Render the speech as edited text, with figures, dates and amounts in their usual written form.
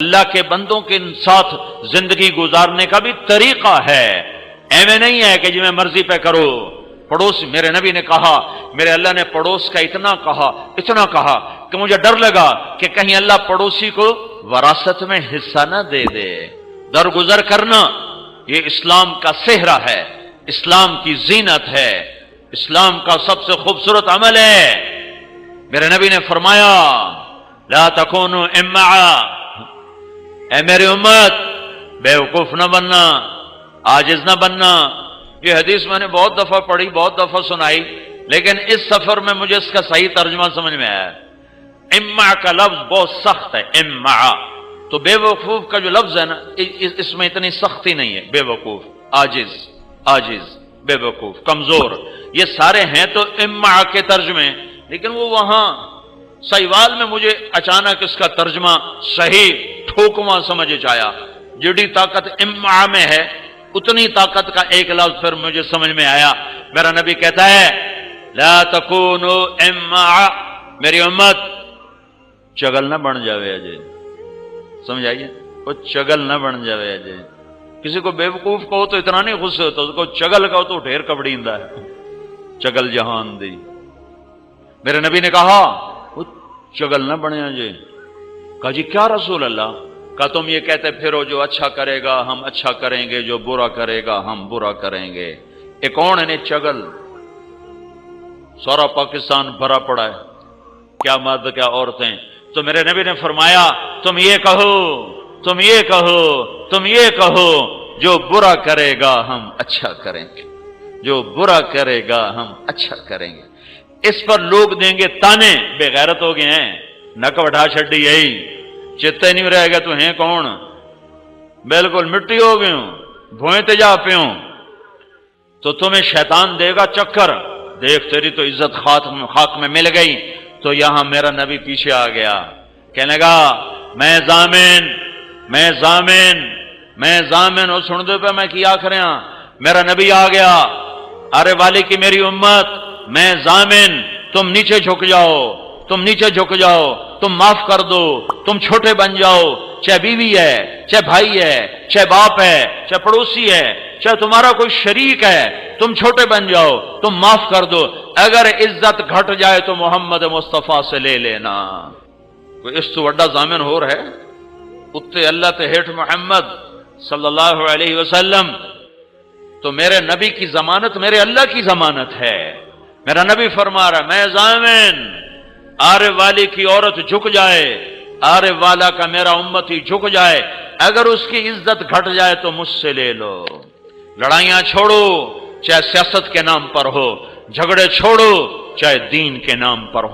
اللہ کے بندوں کے ساتھ زندگی گزارنے کا بھی طریقہ ہے، ایویں نہیں ہے کہ جی میں مرضی پہ کرو۔ پڑوس میرے نبی نے کہا، میرے اللہ نے پڑوس کا اتنا کہا کہ مجھے ڈر لگا کہ کہیں اللہ پڑوسی کو وراثت میں حصہ نہ دے دے۔ درگزر کرنا یہ اسلام کا صحرا ہے، اسلام کی زینت ہے، اسلام کا سب سے خوبصورت عمل ہے۔ میرے نبی نے فرمایا لا تکونوا امعا، اے میری امت بیوقوف نہ بننا، عاجز نہ بننا۔ یہ حدیث میں نے بہت دفعہ پڑھی، بہت دفعہ سنائی، لیکن اس سفر میں مجھے اس کا صحیح ترجمہ سمجھ میں آیا۔ امع کا لفظ بہت سخت ہے، امع تو بے وقوف کا جو لفظ ہے نا، اس میں اتنی سختی نہیں ہے۔ بے وقوف، عاجز، بے وقوف، کمزور، یہ سارے ہیں تو امع کے ترجمے، لیکن وہ وہاں سیوال میں مجھے اچانک اس کا ترجمہ صحیح ٹھوکواں سمجھ آیا۔ جڑی طاقت امع میں ہے اتنی طاقت کا ایک لفظ پھر مجھے سمجھ میں آیا۔ میرا نبی کہتا ہے لا تکونوا امع، میری امت چگل نہ بن جاوے اجے، سمجھ آئیے، وہ چگل نہ بن جاوے اجے۔ کسی کو بے وقوف کہو تو اتنا نہیں غصے ہوتا، اس کو چگل کہو تو ڈھیر کبڑیندا ہے، چگل جہان دی۔ میرے نبی نے کہا وہ چگل نہ بنے اجے۔ کہا جی کیا رسول اللہ؟ کہا تم یہ کہتے پھرو جو اچھا کرے گا ہم اچھا کریں گے، جو برا کرے گا ہم برا کریں گے۔ ایک کون ہے چگل؟ سارا پاکستان بھرا پڑا ہے، کیا مرد کیا عورتیں۔ تو میرے نبی نے فرمایا تم یہ کہو جو برا کرے گا ہم اچھا کریں گے، جو برا کرے گا ہم اچھا کریں گے۔ اس پر لوگ دیں گے تانے، بے غیرت ہو گئے ہیں، نک وٹھا چھڈی یہی، چتے نہیں رہے گا تو ہیں کون، بالکل مٹی ہو گئے ہوں، بھوئیں تے جا پیوں۔ تو تمہیں شیطان دے گا چکر، دیکھ تیری تو عزت خاک میں مل گئی۔ تو یہاں میرا نبی پیچھے آ گیا، کہنے لگا میں ضامن اور سن دے پہ میں کیا کریں۔ میرا نبی آ گیا، ارے والی کی میری امت میں ضامن، تم نیچے جھک جاؤ، تم معاف کر دو، تم چھوٹے بن جاؤ، چاہے بیوی ہے، چاہے بھائی ہے، چاہے باپ ہے، چاہے پڑوسی ہے، چاہے تمہارا کوئی شریک ہے، تم چھوٹے بن جاؤ، تم معاف کر دو۔ اگر عزت گھٹ جائے تو محمد مصطفیٰ سے لے لینا۔ کوئی اس تو وڈا ضامن ہو رہا ہے؟ اتے اللہ تے ہیٹھ محمد صلی اللہ علیہ وسلم۔ تو میرے نبی کی ضمانت میرے اللہ کی ضمانت ہے۔ میرا نبی فرما رہا میں ضامن، آرے والی کی عورت جھک جائے، آرے والا کا میرا امتی جھک جائے، اگر اس کی عزت گھٹ جائے تو مجھ سے لے لو۔ لڑائیاں چھوڑو چاہے سیاست کے نام پر ہو، جھگڑے چھوڑو چاہے دین کے نام پر ہو۔